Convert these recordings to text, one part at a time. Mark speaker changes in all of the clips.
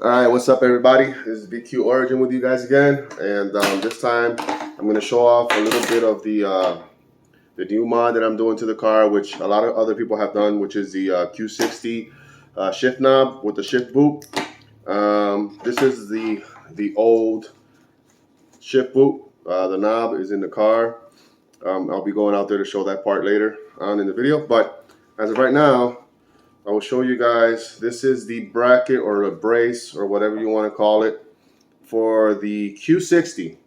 Speaker 1: All right, what's up, everybody? This is BQ Origin with you guys again, and this time I'm going to show off a little bit of the new mod that I'm doing to the car, which a lot of other people have done, which is the Q60 shift knob with the shift boot. This is the old shift boot. The knob is in the car. I'll be going out there to show that part later on in the video, but as of right now, I will show you guys. This is the bracket or the brace or whatever you want to call it for the Q60.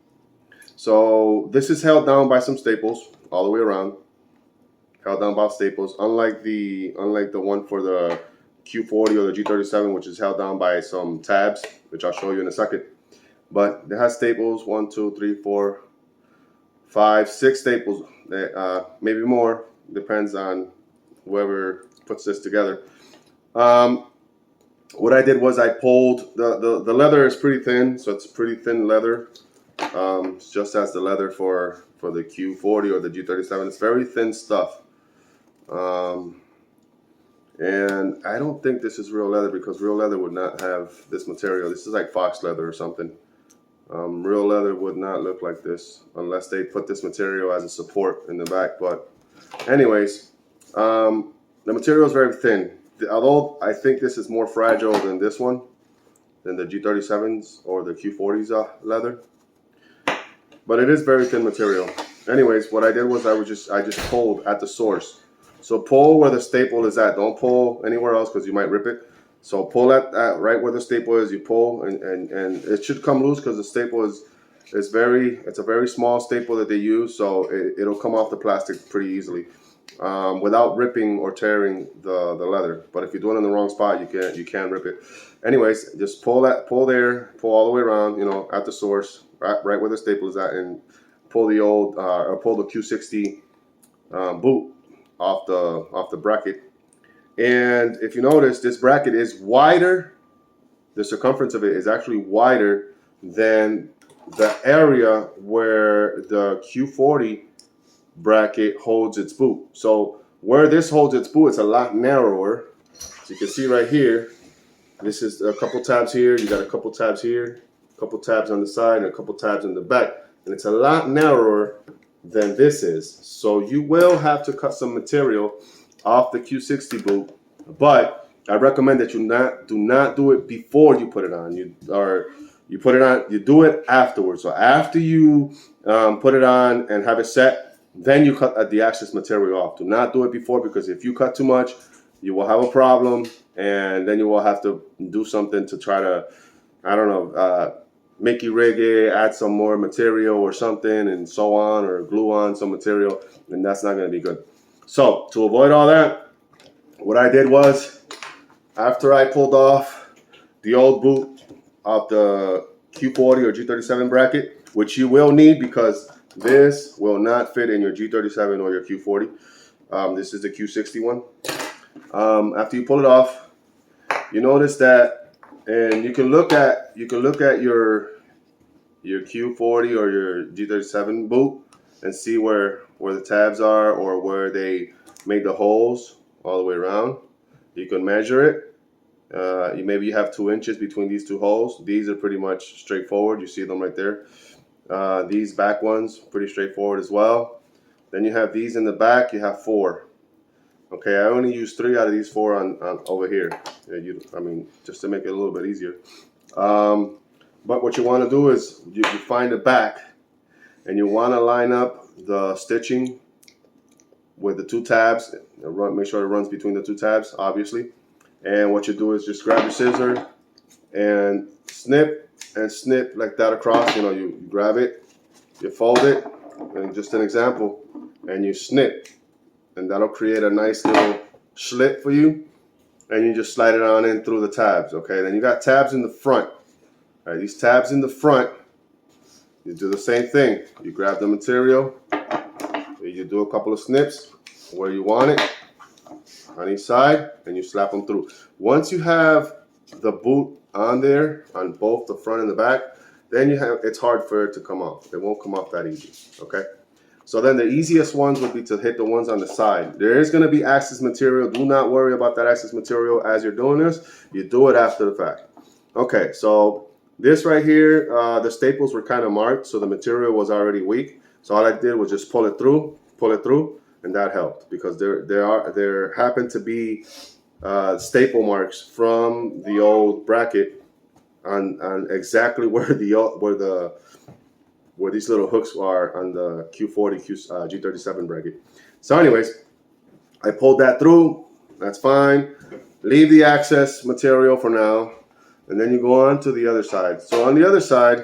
Speaker 1: So this is held down by some staples all the way around. Held down by staples, unlike the one for the Q40 or the G37, which is held down by some tabs, which I'll show you in a second. But it has staples, 1, 2, 3, 4, 5, 6 staples, maybe more, depends on whoever puts this together. What I did was I pulled the leather is pretty thin, so it's pretty thin leather. It's just as the leather for the Q40 or the G37. It's very thin stuff. And I don't think this is real leather, because real leather would not have this material. This is like fox leather or something. Real leather would not look like this unless they put this material as a support in the back. But anyways, the material is very thin. Although I think this is more fragile than this one, than the G37s or the Q40s leather. But it is very thin material. Anyways, what I did was I just pulled at the source. So pull where the staple is at. Don't pull anywhere else because you might rip it. So pull at right where the staple is. You pull and it should come loose, because the staple is it's a very small staple that they use, so it'll come off the plastic pretty easily without ripping or tearing the leather. But if you're doing it in the wrong spot, you can't rip it. Anyways, just pull there, pull all the way around, at the source, right where the staple is at, and pull the old or pull the Q60 boot off the bracket. And if you notice, this bracket is wider. The circumference of it is actually wider than the area where the Q40 bracket holds its boot. So where this holds its boot, it's a lot narrower. So you can see right here, this is a couple tabs here. You got a couple tabs here, a couple tabs on the side, and a couple tabs in the back. And it's a lot narrower than this is. So you will have to cut some material off the Q60 boot, but I recommend that you do not do it before you put it on. You put it on, you do it afterwards. So after you put it on and have it set, then you cut the excess material off. Do not do it before, because if you cut too much, you will have a problem, and then you will have to do something to try to, I don't know, Mickey rig it, add some more material or something, and so on, or glue on some material, and that's not going to be good. So to avoid all that, what I did was, after I pulled off the old boot of the Q40 or G37 bracket, which you will need because this will not fit in your G37 or your Q40. This is the Q60 one. After you pull it off, you notice that, and you can look at your Q40 or your G37 boot and see where the tabs are, or where they made the holes all the way around. You can measure it. Maybe you have 2 inches between these two holes. These are pretty much straightforward. You see them right there. These back ones, pretty straightforward as well. Then you have these in the back. You have 4. Okay, I only use 3 out of these 4 on over here. Just to make it a little bit easier. But what you want to do is you find the back, and you want to line up the stitching with the 2 tabs. Make sure it runs between the 2 tabs, obviously. And what you do is just grab your scissor and snip like that across. You grab it, you fold it, and just an example, and you snip, and that'll create a nice little slit for you. And you just slide it on in through the tabs. Okay, then you got tabs in the front. All right, these tabs in the front, you do the same thing. You grab the material, you do a couple of snips where you want it on each side, and you slap them through. Once you have the boot on there, on both the front and the back, then it's hard for it to come off. It won't come off that easy. Okay, so then the easiest ones would be to hit the ones on the side. There is going to be excess material. Do not worry about that excess material as you're doing this. You do it after the fact. Okay, so this right here, the staples were kind of marked, so the material was already weak. So all I did was just pull it through, and that helped because there happened to be staple marks from the old bracket on exactly where these little hooks are on the Q40 G37 bracket. So anyways, I pulled that through. That's fine. Leave the access material for now. And then you go on to the other side. So on the other side,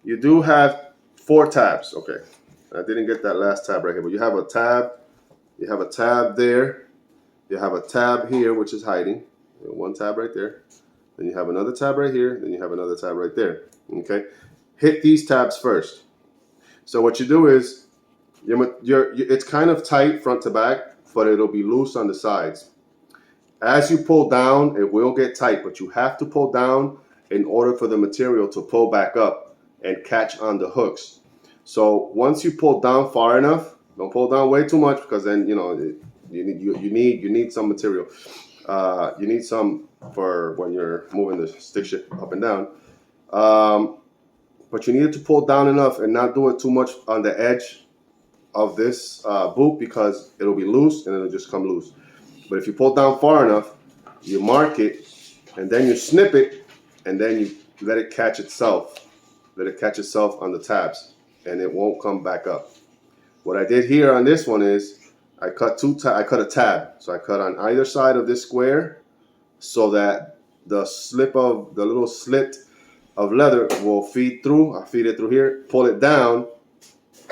Speaker 1: you do have 4 tabs. Okay, I didn't get that last tab right here, but you have a tab. You have a tab there. You have a tab here, which is hiding. One tab right there. Then you have another tab right here. Then you have another tab right there. Okay, hit these tabs first. So what you do is, it's kind of tight front to back, but it'll be loose on the sides. As you pull down, it will get tight, but you have to pull down in order for the material to pull back up and catch on the hooks. So once you pull down far enough, don't pull down way too much because then you need some material. You need some for when you're moving the stick shift up and down. But you need to pull down enough and not do it too much on the edge of this boot because it'll be loose and it'll just come loose. But if you pull down far enough, you mark it, and then you snip it, and then you let it catch itself. Let it catch itself on the tabs, and it won't come back up. What I did here on this one is I cut a tab. So I cut on either side of this square so that the little slit of leather will feed through. I feed it through here, pull it down,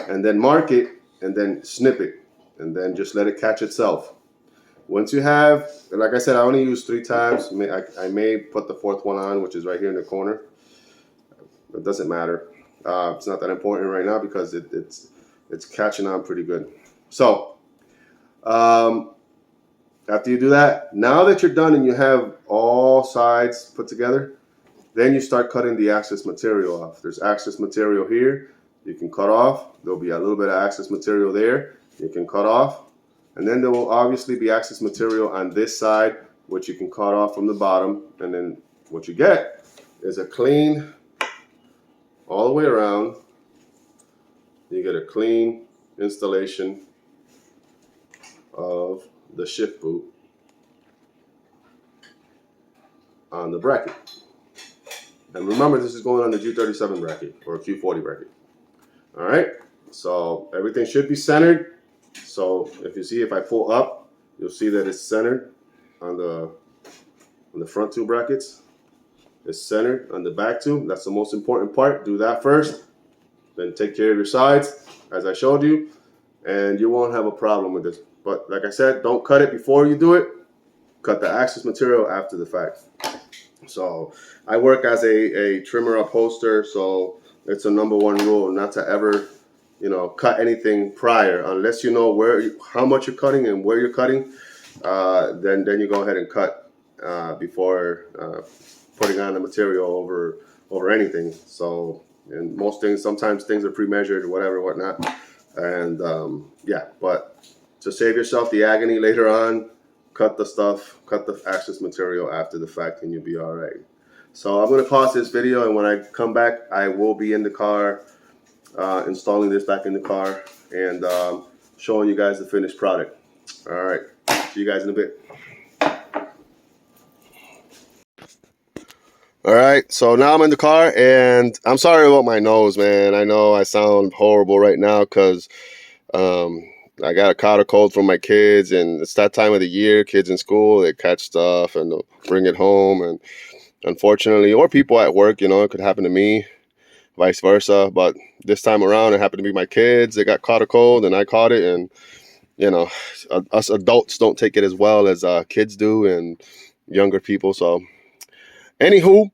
Speaker 1: and then mark it, and then snip it, and then just let it catch itself. Once you have, like I said, I only use 3 tabs. I may put the 4th one on, which is right here in the corner. It doesn't matter. It's not that important right now because it's catching on pretty good. So after you do that, now that you're done and you have all sides put together, then you start cutting the access material off. There's access material here. You can cut off. There'll be a little bit of access material there. You can cut off. And then there will obviously be access material on this side, which you can cut off from the bottom. And then what you get is a clean, all the way around, you get a clean installation of the shift boot on the bracket. And remember, this is going on the G37 bracket or Q40 bracket. All right, so everything should be centered. So if I pull up, you'll see that it's centered on the front 2 brackets. It's centered on the back 2. That's the most important part. Do that first. Then take care of your sides, as I showed you, and you won't have a problem with this. But like I said, don't cut it before you do it. Cut the access material after the fact. So I work as a trimmer upholster, so it's a #1 rule not to ever cut anything prior unless you know how much you're cutting and where you're cutting. Then you go ahead and cut before putting on the material over anything. So, and most things, sometimes things are pre-measured or whatnot. And yeah, but to save yourself the agony later on, cut the access material after the fact, and you'll be all right. So I'm gonna pause this video, and when I come back, I will be in the car installing this back in the car and showing you guys the finished product. All right, see you guys in a bit. All right, so now I'm in the car, and I'm sorry about my nose, man. I know I sound horrible right now because I got caught a cold from my kids, and it's that time of the year. Kids in school, they catch stuff and they'll bring it home, and unfortunately, or people at work, it could happen to me, vice versa. But this time around, it happened to be my kids. They got caught a cold, and I caught it, and us adults don't take it as well as kids do and younger people. So anywho,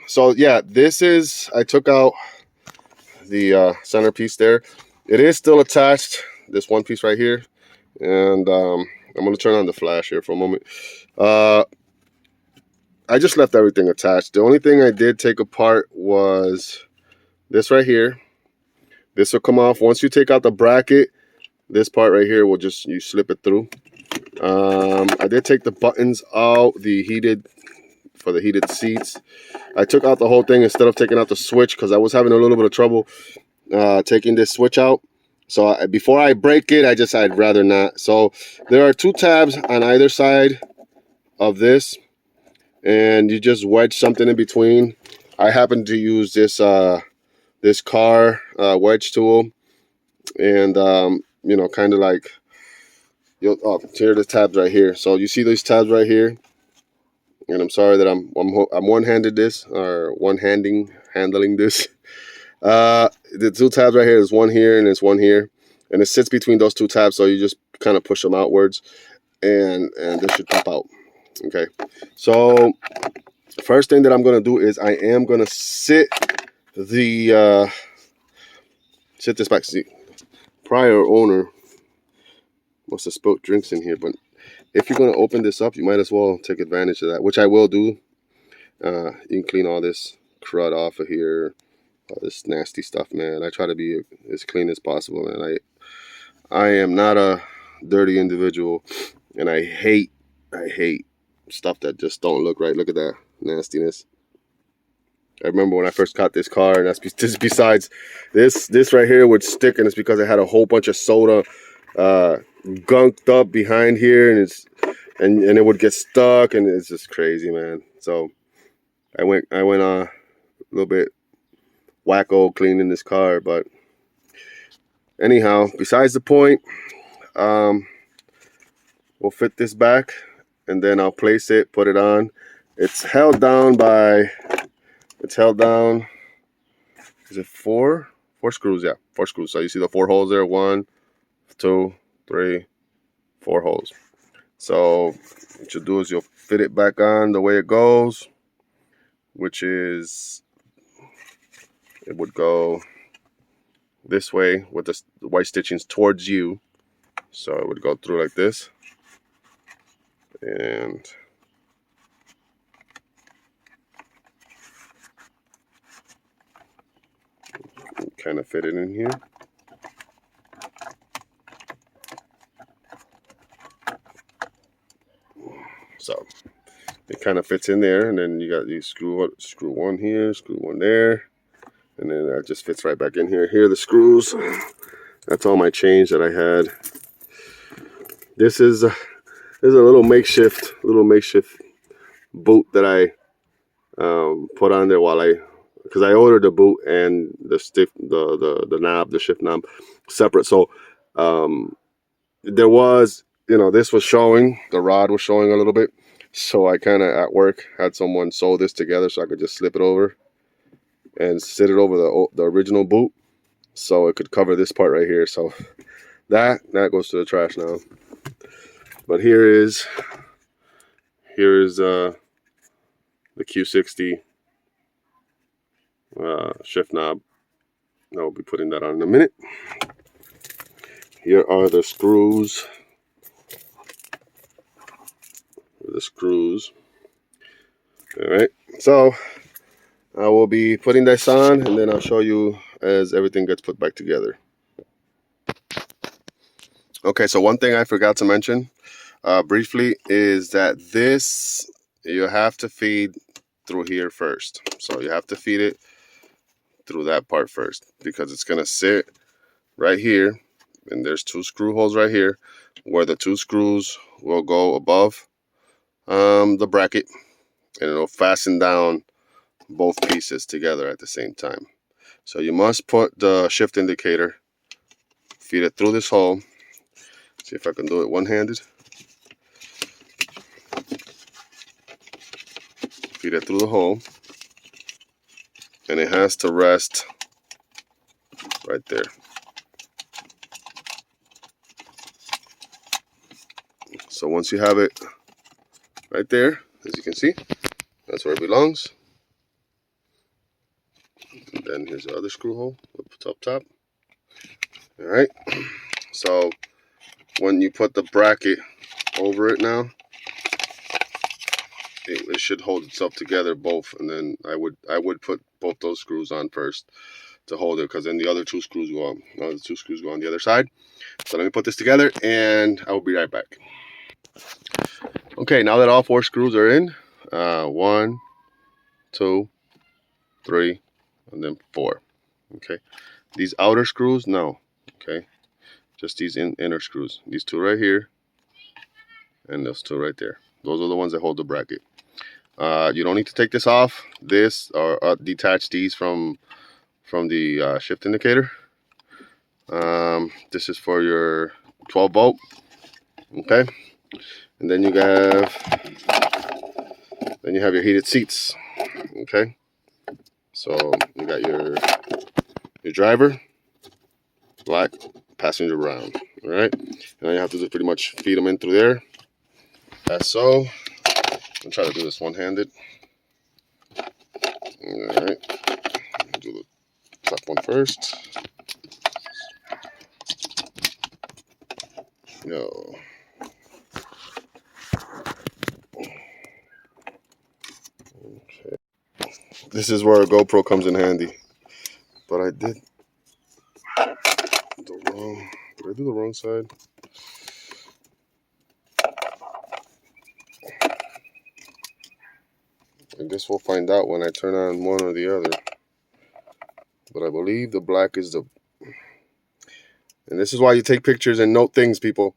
Speaker 1: so yeah, I took out the centerpiece there. It is still attached, this one piece right here, and I'm going to turn on the flash here for a moment. I just left everything attached. The only thing I did take apart was this right here. This will come off. Once you take out the bracket, this part right here will you slip it through. I did take the buttons out, the heated for the heated seats. I took out the whole thing instead of taking out the switch because I was having a little bit of trouble taking this switch out. So before I break it, I'd rather not. So there are 2 tabs on either side of this, and you just wedge something in between. I happen to use this this car wedge tool, and you know, kind of like, oh, here are the tabs right here. So you see these tabs right here, and I'm sorry that I'm one-handed this, or handling this. The 2 tabs right here, is one here and it's one here, and it sits between those 2 tabs. So you just kind of push them outwards, and this should pop out. Okay, so first thing that I'm gonna do is I am gonna sit this back. See, prior owner must have spilled drinks in here, but if you're gonna open this up, you might as well take advantage of that, which I will do. You can clean all this crud off of here, all this nasty stuff, man. I try to be as clean as possible, man. I am not a dirty individual, and I hate stuff that just don't look right. Look at that nastiness. I remember when I first got this car, and that's just besides this right here would stick, and it's because I had a whole bunch of soda gunked up behind here, and it would get stuck, and it's just crazy, man. So I went a little bit wacko cleaning this car, but anyhow, besides the point, we'll fit this back, and then I'll place it, put it on. It's held down. Is it four screws? Yeah, 4 screws. So you see the 4 holes there. 1, 2, 3, 4 holes. So what you'll do is you'll fit it back on the way it goes, which is, it would go this way with the white stitchings towards you. So it would go through like this, and kind of fit it in here. So it kind of fits in there, and then you screw 1 here, screw 1 there, and then that just fits right back in here. Here are the screws. That's all my change that I had. This is a little makeshift boot that I put on there because I ordered the boot and the shift knob separate. So there was, this was showing, the rod was showing a little bit. So I kind of at work had someone sew this together so I could just slip it over and sit it over the original boot, so it could cover this part right here. So that goes to the trash now. But here is the Q60 shift knob. I'll be putting that on in a minute. Here are the screws. All right, so I will be putting this on, and then I'll show you as everything gets put back together. Okay, so one thing I forgot to mention briefly is that this, you have to feed through here first. So you have to feed it through that part first, because it's gonna sit right here, and there's 2 screw holes right here where the 2 screws will go above the bracket, and it'll fasten down both pieces together at the same time. So you must put the shift indicator, feed it through this hole. See if I can do it one-handed. Feed it through the hole, and it has to rest right there. So once you have it right there, as you can see, that's where it belongs. And then here's the other screw hole up top. All right, so when you put the bracket over it now, it should hold itself together both, and then I would put both those screws on first to hold it, because then the other 2 screws go on. The 2 screws go on the other side. So let me put this together, and I will be right back. Okay, now that all 4 screws are in, 1, 2, 3, and then 4. Okay, these outer screws, no. Okay, just these inner screws. These 2 right here, and those 2 right there. Those are the ones that hold the bracket. You don't need to take this off. This or detach these from the shift indicator. This is for your 12 volt. Okay, and then you have your heated seats. Okay, so you got your driver, black, passenger brown. All right, and all you have to do is pretty much feed them in through there, as so. I'm try to do this one-handed. All right, do the top one first. No. Okay. This is where a GoPro comes in handy. But I did the wrong. Did I do the wrong side? I guess we'll find out when I turn on one or the other. But I believe the black is the. And this is why you take pictures and note things, people.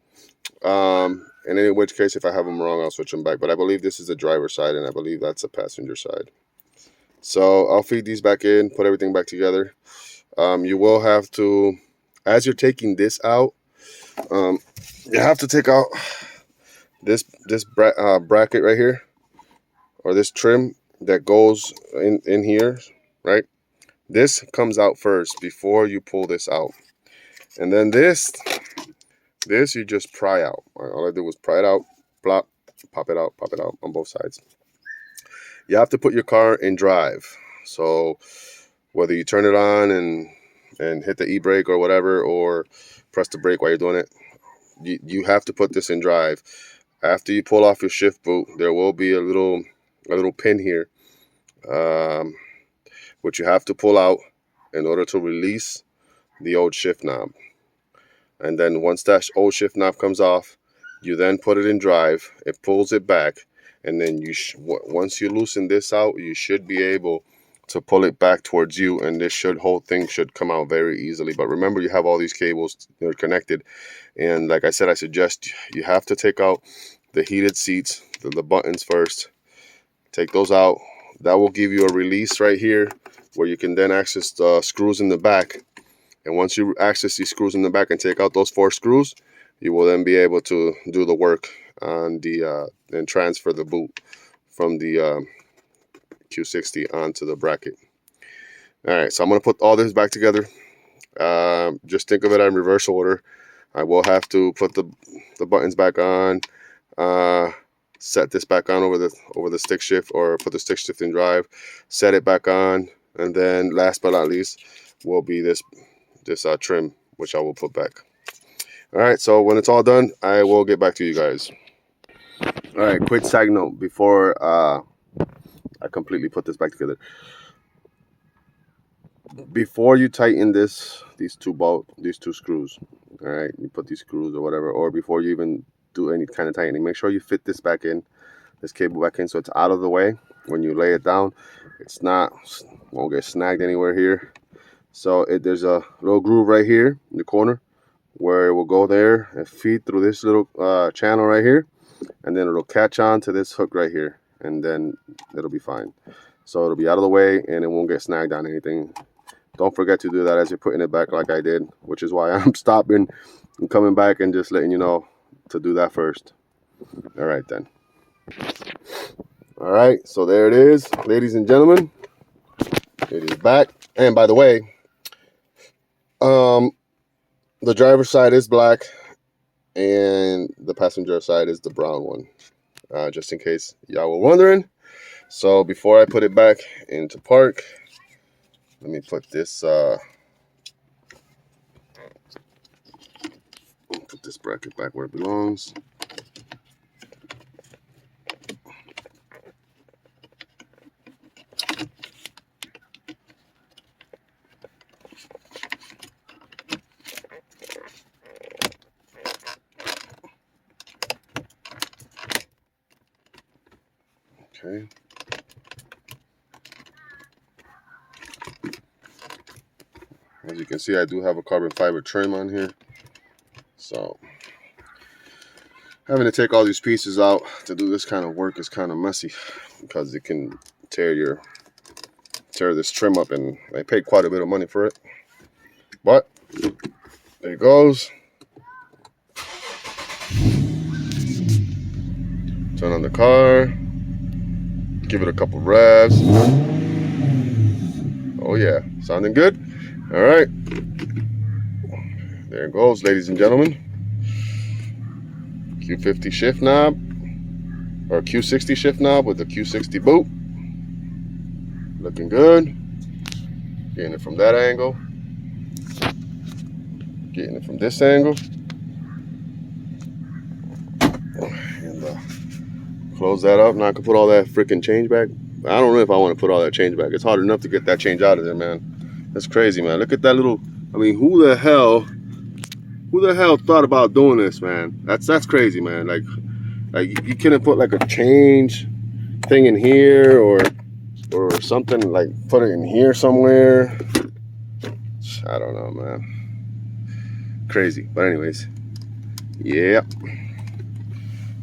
Speaker 1: And in which case, if I have them wrong, I'll switch them back. But I believe this is the driver's side, and I believe that's the passenger side. So I'll feed these back in, put everything back together. You will have to, as you're taking this out, you have to take out this bracket right here, or this trim that goes in here, right? This comes out first before you pull this out, and then this you just pry out. All I did was pry it out, plop, pop it out on both sides. You have to put your car in drive. So whether you turn it on and hit the e-brake or whatever, or press the brake while you're doing it, you have to put this in drive. After you pull off your shift boot, there will be a little pin here, which you have to pull out in order to release the old shift knob. And then once that old shift knob comes off, you then put it in drive. It pulls it back, and then once you loosen this out, you should be able to pull it back towards you, and this whole thing should come out very easily. But remember, you have all these cables that are connected, and like I said, I suggest you have to take out the heated seats, the buttons first. Take those out. That will give you a release right here where you can then access the screws in the back. And once you access these screws in the back and take out those 4 screws, you will then be able to do the work on the and transfer the boot from the Q60 onto the bracket. All right, so I'm going to put all this back together. Just think of it in reverse order. I will have to put the buttons back on, set this back on over the stick shift, or put the stick shift in drive, set it back on, and then last but not least will be this trim, which I will put back. All right, so when it's all done, I will get back to you guys. All right, quick side note before I completely put this back together. Before you tighten these two screws, all right, you put these screws or whatever, or before you even do any kind of tightening, make sure you fit this back in, this cable back in, so it's out of the way. When you lay it down, won't get snagged anywhere here. So there's a little groove right here in the corner where it will go there and feed through this little channel right here, and then it'll catch on to this hook right here, and then it'll be fine. So it'll be out of the way and it won't get snagged on anything. Don't forget to do that as you're putting it back like I did, which is why I'm stopping and coming back and just letting you know to do that first. All right then. All right, so there it is, ladies and gentlemen. It is back. And by the way, the driver's side is black and the passenger side is the brown one, just in case y'all were wondering. So before I put it back into park, let me put this bracket back where it belongs. Okay. As you can see, I do have a carbon fiber trim on here. So having to take all these pieces out to do this kind of work is kind of messy because it can tear this trim up, and I paid quite a bit of money for it. But there it goes. Turn on the car. Give it a couple revs. Oh yeah, sounding good. All right. There it goes, ladies and gentlemen. Q50 shift knob, or Q60 shift knob with the Q60 boot. Looking good. Getting it from that angle. Getting it from this angle. And close that up. Now I can put all that freaking change back. I don't know if I want to put all that change back. It's hard enough to get that change out of there, man. That's crazy, man. Look at that little, I mean, who the hell thought about doing this, man? That's crazy, man. Like you couldn't put like a change thing in here or something, like put it in here somewhere. I don't know, man. Crazy. But anyways, yeah.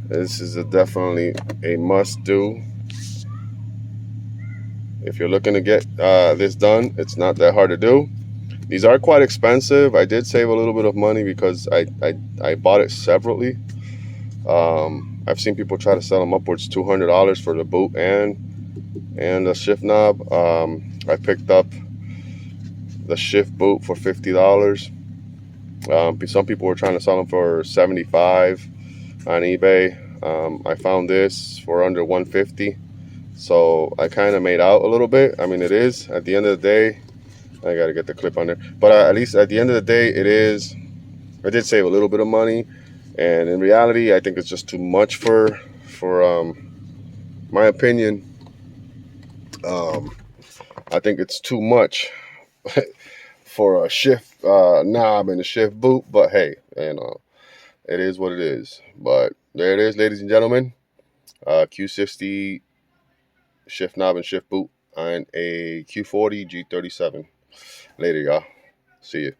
Speaker 1: This is definitely a must do. If you're looking to get this done, it's not that hard to do. These are quite expensive. I did save a little bit of money because I bought it separately. I've seen people try to sell them upwards $200 for the boot and the shift knob. I picked up the shift boot for $50. Some people were trying to sell them for $75 on eBay. I found this for under $150. So I kind of made out a little bit. I mean, it is, at the end of the day, I got to get the clip on there. But at least at the end of the day, it is, I did save a little bit of money. And in reality, I think it's just too much for my opinion. I think it's too much for a shift knob and a shift boot. But hey, you know, it is what it is. But there it is, ladies and gentlemen. Q60 shift knob and shift boot on a Q40 G37. Later, y'all. See you.